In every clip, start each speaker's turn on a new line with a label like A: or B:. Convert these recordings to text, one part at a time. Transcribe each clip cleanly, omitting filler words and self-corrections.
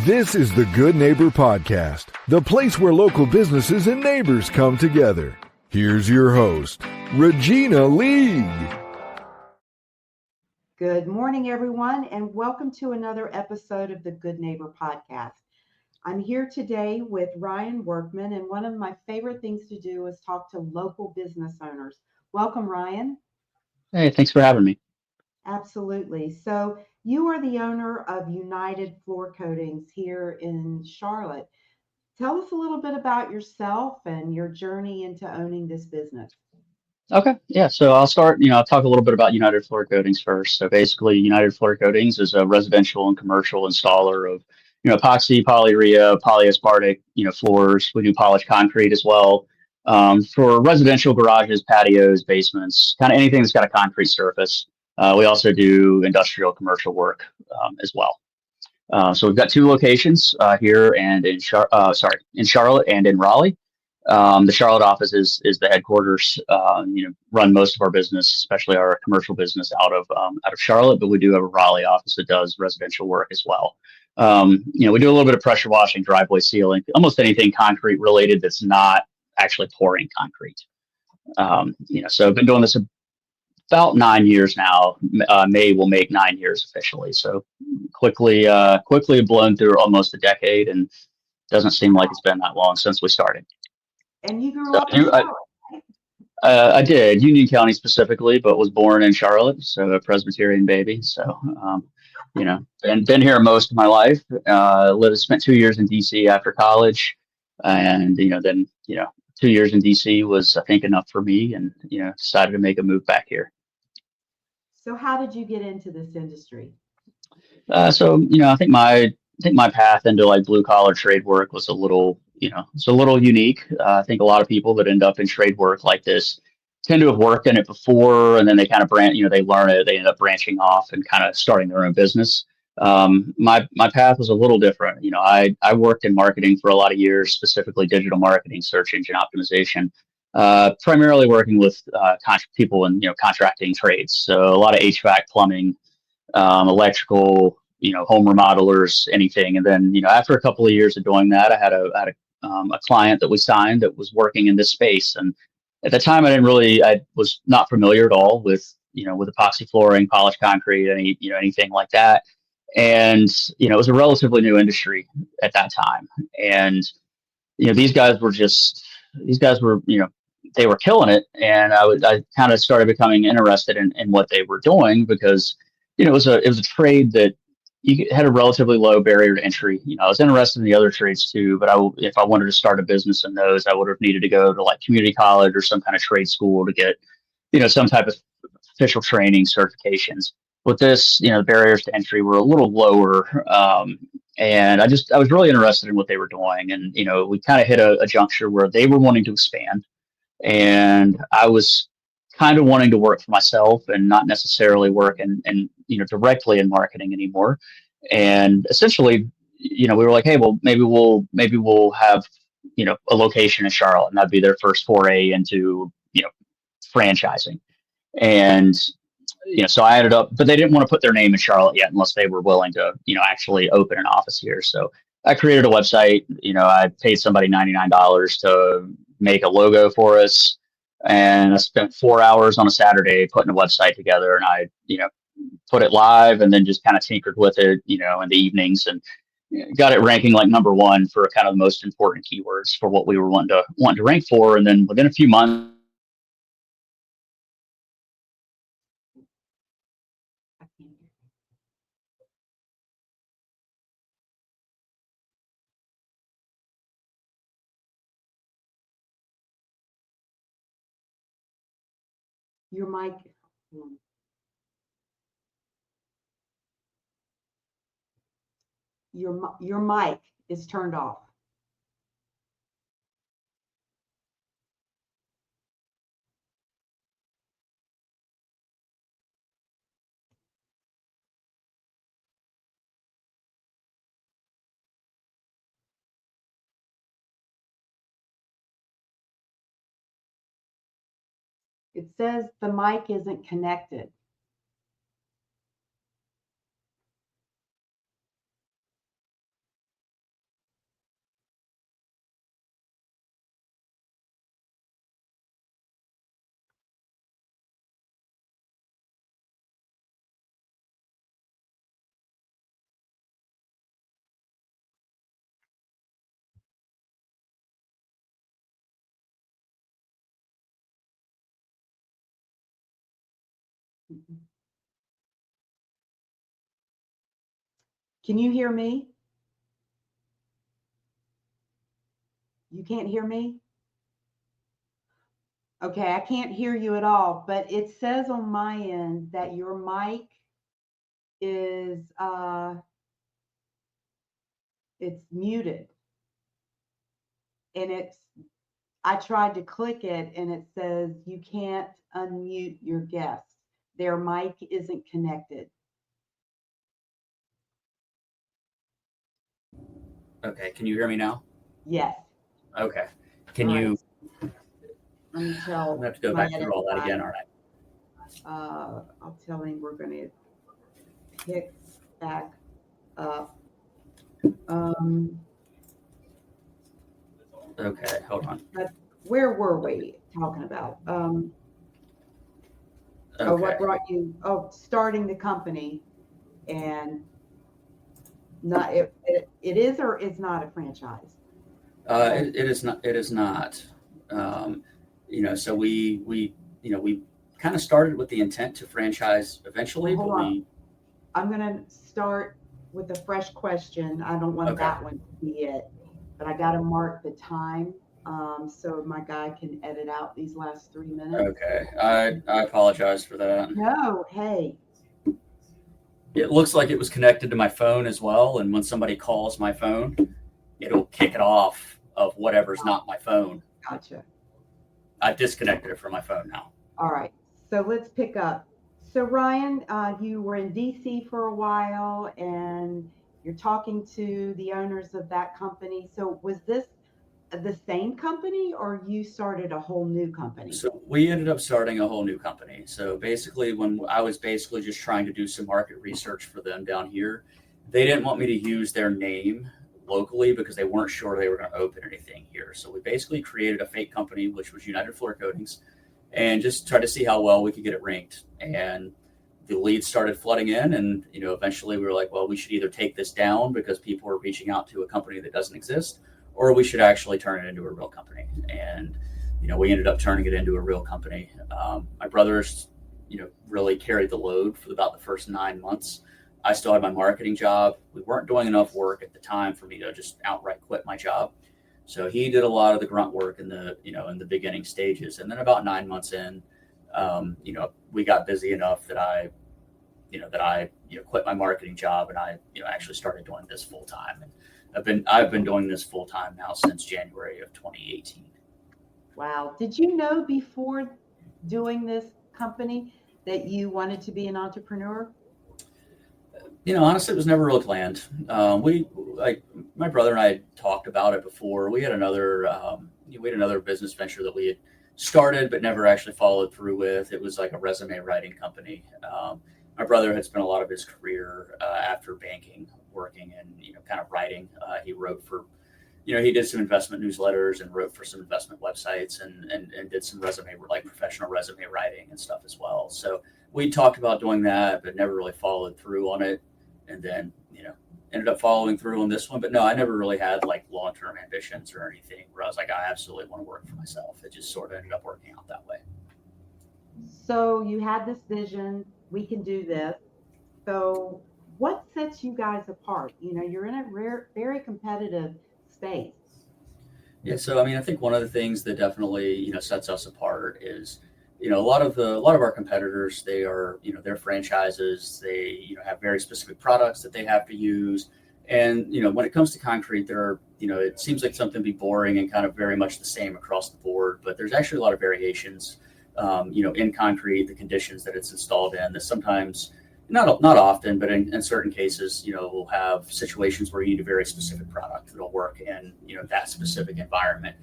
A: This is the Good Neighbor Podcast, the place where local businesses and neighbors come together. Here's your host, Regina League.
B: Good morning, everyone, and welcome to another episode of the Good Neighbor Podcast. I'm here today with Ryan Workman, and one of my favorite things to do is talk to local business owners. Welcome, Ryan.
C: Hey, thanks for having me.
B: Absolutely. So you are the owner of United Floor Coatings here in Charlotte. Tell us a little bit about yourself and your journey into owning this business.
C: Okay, yeah, so I'll start, I'll talk a little bit about United Floor Coatings first. So basically, United Floor Coatings is a residential and commercial installer of, epoxy, polyurea, polyaspartic, floors. We do polished concrete as well. For residential garages, patios, basements, kind of anything that's got a concrete surface. We also do industrial commercial work as well. So we've got two locations here and in Charlotte and in Raleigh. The Charlotte office is the headquarters. Run most of our business, especially our commercial business, out of Charlotte. But we do have a Raleigh office that does residential work as well. We do a little bit of pressure washing, driveway sealing, almost anything concrete related that's not actually pouring concrete. So I've been doing this about 9 years now. May will make 9 years officially. So quickly blown through almost a decade, and doesn't seem like it's been that long since we started.
B: And you grew up in Charlotte, right?
C: I did, Union County specifically, but was born in Charlotte, so a Presbyterian baby. So, and been here most of my life. Spent 2 years in DC after college, and then 2 years in DC was, I think, enough for me, and decided to make a move back here.
B: So how did you get into this industry?
C: I think my path into like blue collar trade work was a little unique. I think a lot of people that end up in trade work like this tend to have worked in it before, and then they kind of they learn it, they end up branching off and kind of starting their own business. My path was a little different. I worked in marketing for a lot of years, specifically digital marketing, search engine optimization, primarily working with people in contracting trades. So a lot of HVAC, plumbing, electrical, home remodelers, anything. And then, after a couple of years of doing that, I had a client that we signed that was working in this space. And at the time, I was not familiar at all with epoxy flooring, polished concrete, anything like that. And, it was a relatively new industry at that time. And, these guys were, they were killing it. And I kind of started becoming interested in what they were doing because, it was a trade that you had a relatively low barrier to entry. I was interested in the other trades too, but if I wanted to start a business in those, I would have needed to go to like community college or some kind of trade school to get, some type of official training certifications. With this, the barriers to entry were a little lower. And I was really interested in what they were doing. And, we kind of hit a juncture where they were wanting to expand, and I was kind of wanting to work for myself and not necessarily work and directly in marketing anymore. And essentially, we were like, hey, well, maybe we'll have, a location in Charlotte, and that'd be their first foray into, franchising. And, so I ended up, but they didn't want to put their name in Charlotte yet unless they were willing to, actually open an office here. So I created a website. I paid somebody $99 to make a logo for us. And I spent 4 hours on a Saturday putting a website together, and I, put it live and then just kind of tinkered with it, in the evenings, and got it ranking like number one for kind of the most important keywords for what we were wanting to rank for. And then within a few months,
B: Your mic. Your mic is turned off. It says the mic isn't connected. Mhm. Can you hear me? You can't hear me? Okay, I can't hear you at all, but it says on my end that your mic is it's muted. And I tried to click it and it says you can't unmute your guest. Their mic isn't connected.
C: Okay, can you hear me now?
B: Yes.
C: Okay. Can
B: All right.
C: you?
B: Let me
C: I'm
B: tell
C: gonna have to go
B: my
C: back
B: edit
C: through all that
B: guy.
C: again. All right.
B: I'll tell him we're going to pick back up.
C: Okay, hold on.
B: But where were we talking about? Oh, what
C: Okay.
B: brought you? Oh, starting the company, and not it is or is not a franchise.
C: It is not. It is not. Um, so we kind of started with the intent to franchise
B: Well,
C: eventually,
B: hold
C: but
B: on.
C: we.
B: I'm going to start with a fresh question. I don't want
C: Okay.
B: that one to be it, but I got to mark the time so my guy can edit out these last 3 minutes.
C: Okay. I apologize for that.
B: No, hey,
C: It looks like it was connected to my phone as well, and when somebody calls my phone, it'll kick it off of whatever's not my phone.
B: gotcha.
C: I've disconnected it from my phone now.
B: All right, so let's pick up. So Ryan, you were in DC for a while, and you're talking to the owners of that company. So was this the same company, or you started a whole new company?
C: So we ended up starting a whole new company. So basically, when I was basically just trying to do some market research for them down here, they didn't want me to use their name locally because they weren't sure they were going to open anything here. So we basically created a fake company, which was United Floor Coatings, and just tried to see how well we could get it ranked. And the leads started flooding in, and eventually we were like, well, we should either take this down because people are reaching out to a company that doesn't exist, or we should actually turn it into a real company. And we ended up turning it into a real company. My brothers, really carried the load for about the first 9 months. I still had my marketing job. We weren't doing enough work at the time for me to just outright quit my job. So he did a lot of the grunt work in the beginning stages. And then about 9 months in, we got busy enough that I quit my marketing job, and I, actually started doing this full time. And I've been doing this full time now since January of 2018.
B: Wow. Did you know before doing this company that you wanted to be an entrepreneur?
C: Honestly, it was never really planned. We like my brother and I had talked about it before. We had another business venture that we had started but never actually followed through with. It was like a resume writing company. My brother had spent a lot of his career after banking, working and kind of writing. He wrote for, he did some investment newsletters and wrote for some investment websites and did some professional resume writing and stuff as well. So we talked about doing that, but never really followed through on it. And then, ended up following through on this one. But no, I never really had like long-term ambitions or anything where I was like, I absolutely want to work for myself. It just sort of ended up working out that way.
B: So you had this vision, we can do this. So what sets you guys apart? You're in a very competitive space.
C: Yeah, so I mean, I think one of the things that definitely sets us apart is a lot of our competitors, they are they're franchises. They have very specific products that they have to use, and when it comes to concrete, there are it seems like something be boring and kind of very much the same across the board, but there's actually a lot of variations in concrete, the conditions that it's installed in. That sometimes not often, but in certain cases, we'll have situations where you need a very specific product that'll work in, that specific environment.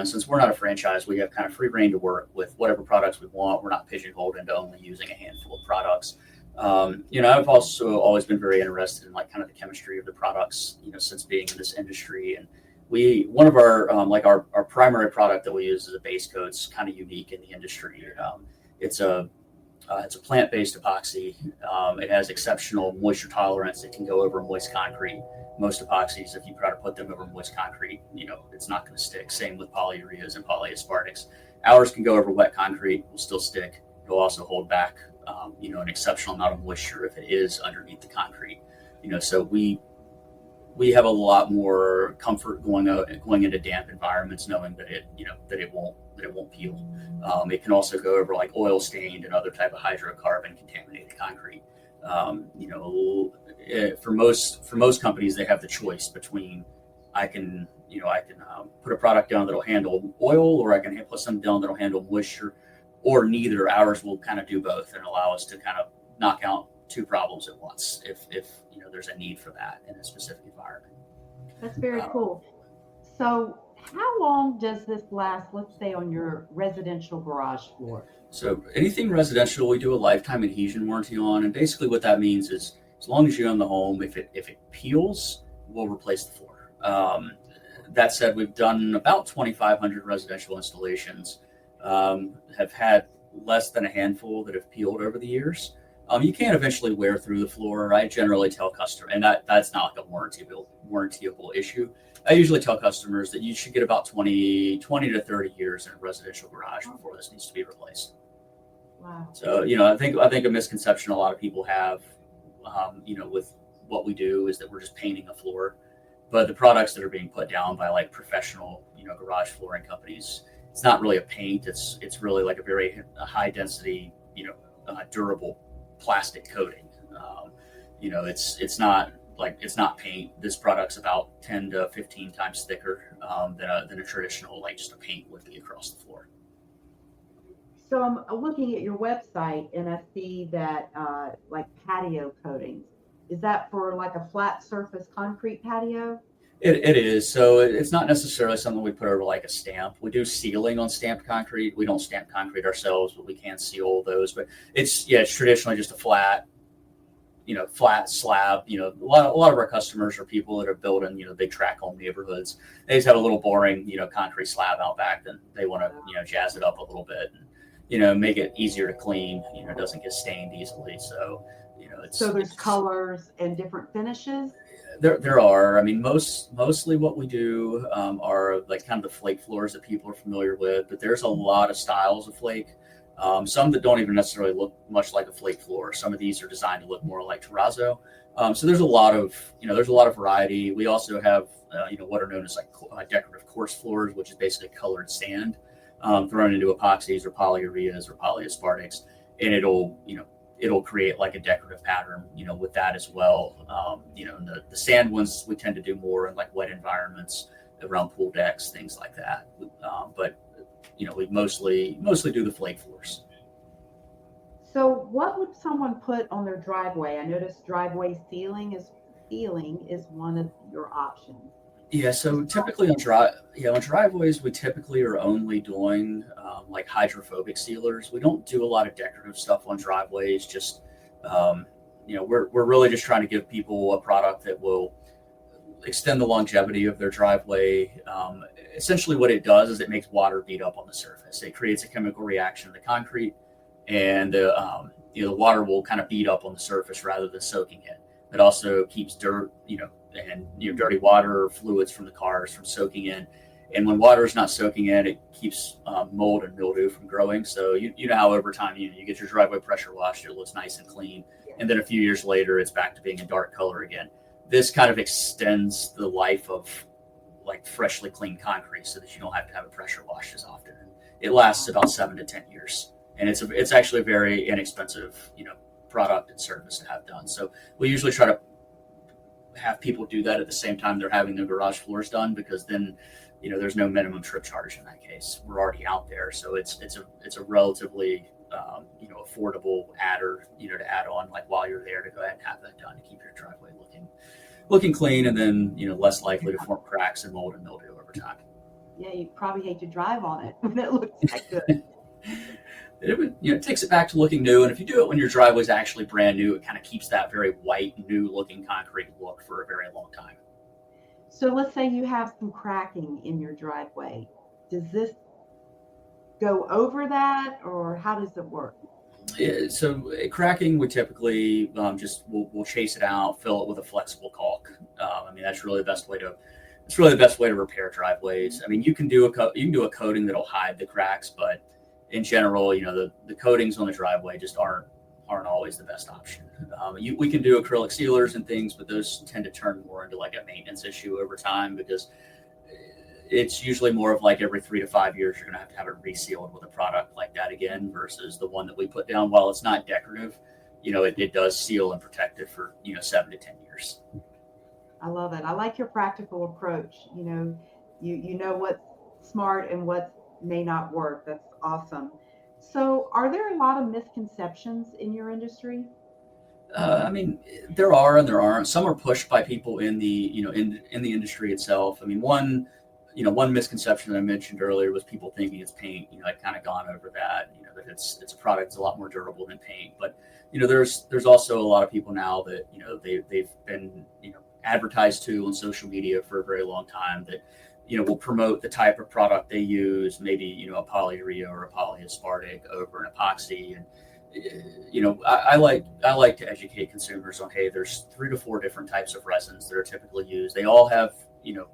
C: Since we're not a franchise, we have kind of free reign to work with whatever products we want. We're not pigeonholed into only using a handful of products. I've also always been very interested in like kind of the chemistry of the products, since being in this industry. And one of our primary product that we use is a base coat. It's kind of unique in the industry. It's a plant-based epoxy. It has exceptional moisture tolerance. It can go over moist concrete. Most epoxies, if you try to put them over moist concrete, it's not going to stick. Same with polyureas and polyaspartics. Ours can go over wet concrete, will still stick. It'll also hold back an exceptional amount of moisture if it is underneath the concrete. So we have a lot more comfort going into damp environments, knowing that it won't peel. It can also go over like oil stained and other type of hydrocarbon contaminated concrete. For most companies, they have the choice between I can put a product down that'll handle oil, or I can put something down that'll handle moisture, or neither. Ours will kind of do both and allow us to kind of knock out two problems at once if there's a need for that in a specific environment.
B: That's very cool. So how long does this last, let's say, on your residential garage floor?
C: So anything residential, we do a lifetime adhesion warranty on, and basically what that means is as long as you own the home, if it peels, we'll replace the floor. That said, we've done about 2,500 residential installations. Have had less than a handful that have peeled over the years. You can eventually wear through the floor. I generally tell customers, and that's not like a warrantyable issue. I usually tell customers that you should get about 20 to 30 years in a residential garage before this needs to be replaced.
B: Wow.
C: So, I think a misconception a lot of people have, with what we do is that we're just painting a floor, but the products that are being put down by like professional, garage flooring companies, it's not really a paint. It's really like a very high density, durable plastic coating. It's not paint. This product's about 10 to 15 times thicker than a traditional, like just a paint would be across the floor.
B: So I'm looking at your website and I see that like patio coatings. Is that for like a flat surface concrete patio?
C: It is. So it's not necessarily something we put over like a stamp. We do sealing on stamped concrete. We don't stamp concrete ourselves, but we can seal those. But it's traditionally just a flat slab. A lot of our customers are people that are building, big tract home neighborhoods. They just have a little boring, concrete slab out back, and they want to, jazz it up a little bit and, make it easier to clean. It doesn't get stained easily. So,
B: so there's colors and different finishes.
C: There are. I mean, mostly what we do are like kind of the flake floors that people are familiar with, but there's a lot of styles of flake. Some that don't even necessarily look much like a flake floor. Some of these are designed to look more like terrazzo. So there's a lot of variety. We also have what are known as like decorative coarse floors, which is basically colored sand thrown into epoxies or polyureas or polyaspartics, and it'll create like a decorative pattern, with that as well. The sand ones we tend to do more in like wet environments around pool decks, things like that. But we mostly do the flake floors.
B: So what would someone put on their driveway? I noticed driveway sealing is one of your options.
C: Yeah, so typically on driveways, we typically are only doing like hydrophobic sealers. We don't do a lot of decorative stuff on driveways. Just we're really just trying to give people a product that will extend the longevity of their driveway. Essentially, what it does is it makes water bead up on the surface. It creates a chemical reaction in the concrete, and the water will kind of bead up on the surface rather than soaking it. It also keeps dirt, and dirty water or fluids from the cars from soaking in. And when water is not soaking in, it keeps mold and mildew from growing. So you know how over time you get your driveway pressure washed, it looks nice and clean, and then a few years later it's back to being a dark color again. This kind of extends the life of like freshly cleaned concrete so that you don't have to have it pressure washed as often. It lasts about 7 to 10 years, and it's actually a very inexpensive product and service to have done. So we usually try to have people do that at the same time they're having their garage floors done, because then there's no minimum trip charge in that case. We're already out there, so it's a relatively affordable adder to add on like while you're there to go ahead and have that done to keep your driveway looking clean, and then less likely to form cracks and mold and mildew over time.
B: Yeah, you probably hate to drive on it when it looks that good.
C: It takes it back to looking new. And if you do it when your driveway's actually brand new, it kind of keeps that very white, new looking concrete look for a very long time.
B: So let's say you have some cracking in your driveway. Does this go over that, or how does it work?
C: Yeah, so cracking, we typically we'll chase it out, fill it with a flexible caulk. That's really the best way to repair driveways. I mean, you can do a coating that'll hide the cracks, but in general, the coatings on the driveway just aren't
D: aren't always the best option. We can do acrylic sealers and things, but those tend to turn more into like a maintenance issue over time, because it's usually more of like every 3 to 5 years, you're going to have it resealed with a product like that again, versus the one that we put down. While it's not decorative, it does seal and protect it for, 7 to 10 years.
B: I love it. I like your practical approach. You know what's smart and what may not work. That's awesome. So are there a lot of misconceptions in your industry?
D: I mean, there are and there aren't. Some are pushed by people in the, in the industry itself. I mean, one misconception that I mentioned earlier was people thinking it's paint. I'd kind of gone over that, that it's a product that's a lot more durable than paint. But, there's also a lot of people now that, they've been, advertised to on social media for a very long time that, will promote the type of product they use, maybe, a polyurea or a polyaspartic over an epoxy. And, I like to educate consumers on, hey, there's 3 to 4 different types of resins that are typically used. They all have,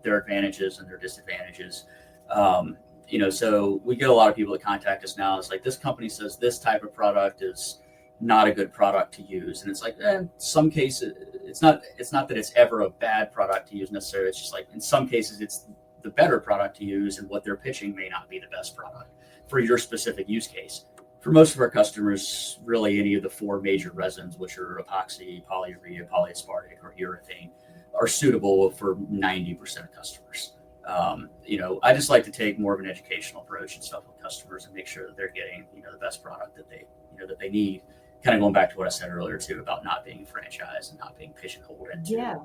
D: their advantages and their disadvantages. So we get a lot of people that contact us now. It's like, this company says this type of product is not a good product to use. And it's like, in some cases, it's not that it's ever a bad product to use necessarily. It's just like, in some cases, it's the better product to use, and what they're pitching may not be the best product for your specific use case. For most of our customers, really any of the 4 major resins, which are epoxy, polyurea, polyaspartic, or urethane, are suitable for 90% of customers. I just like to take more of an educational approach and stuff with customers and make sure that they're getting, the best product that they need. Kind of going back to what I said earlier too, about not being a franchise and not being pigeonholed into,
B: Yeah.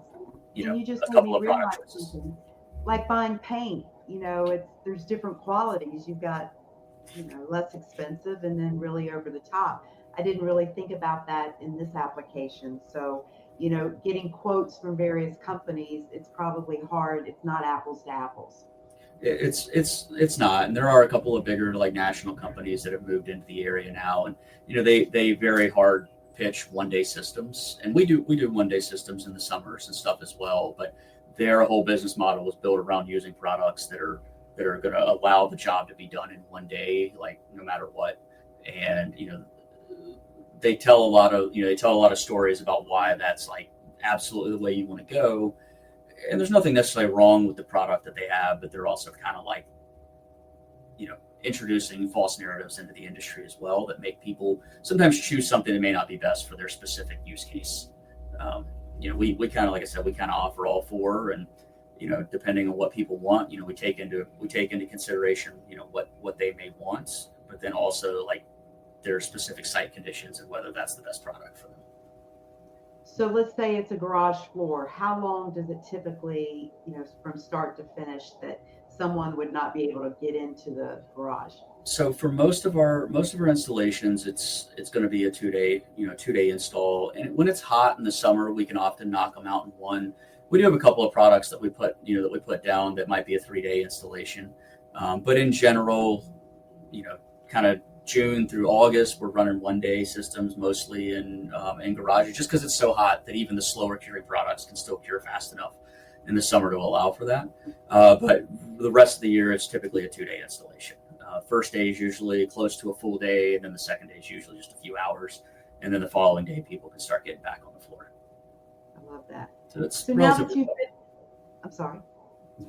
B: And you just
D: a
B: made
D: couple
B: me
D: of product
B: realize
D: choices.
B: something. Like buying paint, there's different qualities. You've got, less expensive and then really over the top. I didn't really think about that in this application. So, getting quotes from various companies, it's probably hard. It's not apples to apples.
D: It's not, and there are a couple of bigger like national companies that have moved into the area now, and they very hard pitch 1-day systems, and we do 1-day systems in the summers and stuff as well. But their whole business model is built around using products that are going to allow the job to be done in 1 day, like no matter what. And they tell a lot of stories about why that's like absolutely the way you want to go. And there's nothing necessarily wrong with the product that they have, but they're also kind of like, introducing false narratives into the industry as well that make people sometimes choose something that may not be best for their specific use case. We kind of, like I said, we kind of offer all 4, and depending on what people want, we take into consideration, what they may want, but then also like their specific site conditions and whether that's the best product for them.
B: So let's say it's a garage floor. How long does it typically, from start to finish, that someone would not be able to get into the garage?
D: So for most of our installations, it's going to be a 2-day install. And when it's hot in the summer, we can often knock them out in one. We do have a couple of products that we put down that might be a 3-day installation. But in general, kind of June through August, we're running 1-day systems mostly in garages, just because it's so hot that even the slower curing products can still cure fast enough in the summer to allow for that. But the rest of the year, it's typically a 2-day installation. First day is usually close to a full day, and then the second day is usually just a few hours. And then the following day, people can start getting back on the floor.
B: I love that.
D: So it's
B: So now that
D: relatively.
B: I'm sorry.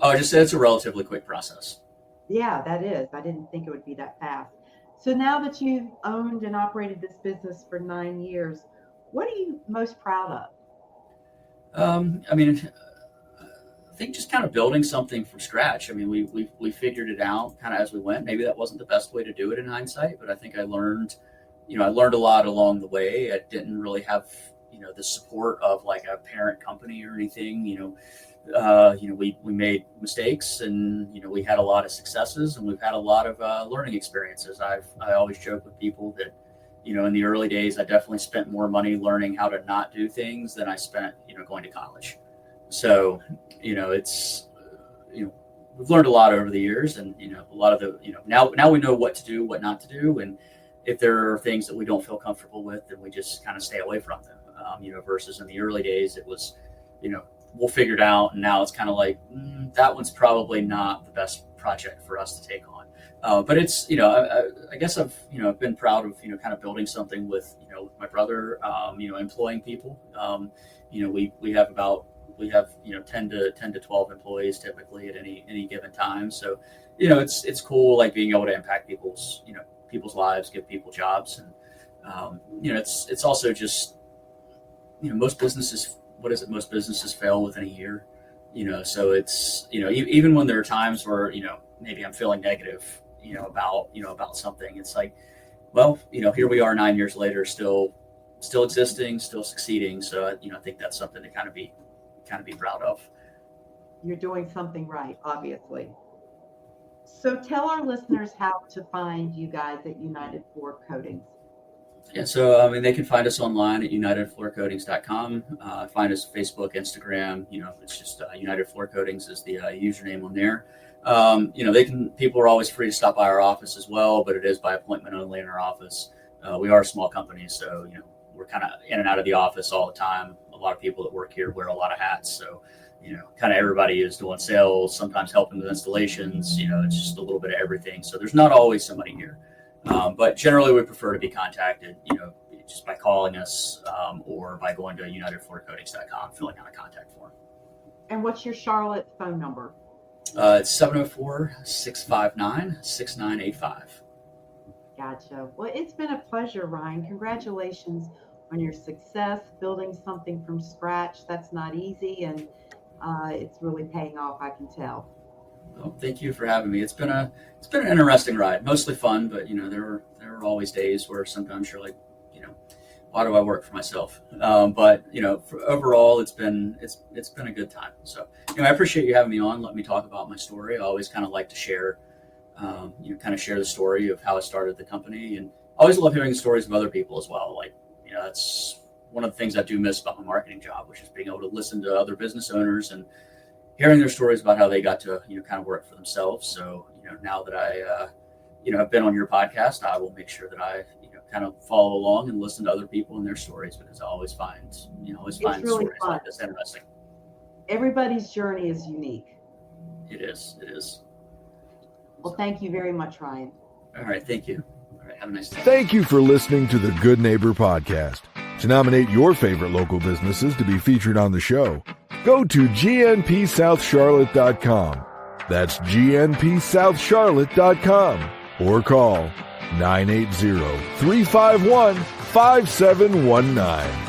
D: Oh, I just said it's a relatively quick process.
B: Yeah, that is. I didn't think it would be that fast. So now that you've owned and operated this business for 9 years, what are you most proud of?
D: I think just kind of building something from scratch. I mean, we figured it out kind of as we went. Maybe that wasn't the best way to do it in hindsight, but I think I learned a lot along the way. I didn't really have, the support of like a parent company or anything. We made mistakes, and we had a lot of successes, and we've had a lot of learning experiences. I always joke with people that in the early days I definitely spent more money learning how to not do things than I spent going to college. So it's we've learned a lot over the years, and a lot of the now we know what to do, what not to do, and if there are things that we don't feel comfortable with, then we just kind of stay away from them. Versus in the early days it was we'll figure it out. And now it's kind of like, that one's probably not the best project for us to take on. But it's, I guess I've been proud of, kind of building something with, with my brother, employing people. We have 10 to 12 employees typically at any given time. So, it's cool, like being able to impact people's lives, give people jobs. And, it's also just, most businesses fail within a year, so it's, even when there are times where, maybe I'm feeling negative, about something, it's like, well, here we are 9 years later, still existing, still succeeding. So, I think that's something to kind of be proud of.
B: You're doing something right, obviously. So tell our listeners how to find you guys at United Floor Coatings.
D: Yeah, so they can find us online at unitedfloorcoatings.com. Find us Facebook, Instagram. It's just United Floor Coatings is the username on there. People are always free to stop by our office as well, but it is by appointment only in our office. We are a small company, so we're kind of in and out of the office all the time. A lot of people that work here wear a lot of hats, so kind of everybody is doing sales, sometimes helping with installations. It's just a little bit of everything. So there's not always somebody here. But generally, we prefer to be contacted, just by calling us or by going to unitedfloorcoatings.com, filling out a contact form.
B: And what's your Charlotte phone number?
D: It's 704-659-6985.
B: Gotcha. Well, it's been a pleasure, Ryan. Congratulations on your success building something from scratch. That's not easy, and it's really paying off, I can tell.
D: Well, thank you for having me. It's been an interesting ride, mostly fun, but there are always days where sometimes you're like, why do I work for myself? But overall, it's been a good time. So I appreciate you having me on. Let me talk about my story. I always kind of like to share, share the story of how I started the company, and I always love hearing the stories of other people as well. Like that's one of the things I do miss about my marketing job, which is being able to listen to other business owners and hearing their stories about how they got to, kind of work for themselves. So, now that I, have been on your podcast, I will make sure that I, kind of follow along and listen to other people and their stories, because I always find
B: really
D: stories
B: fun.
D: like this interesting.
B: Everybody's journey is unique.
D: It is.
B: Well, thank you very much, Ryan.
D: All right. Thank you. All right. Have a nice day.
A: Thank you for listening to the Good Neighbor Podcast. To nominate your favorite local businesses to be featured on the show, go to gnpsouthcharlotte.com. That's gnpsouthcharlotte.com, or call 980-351-5719.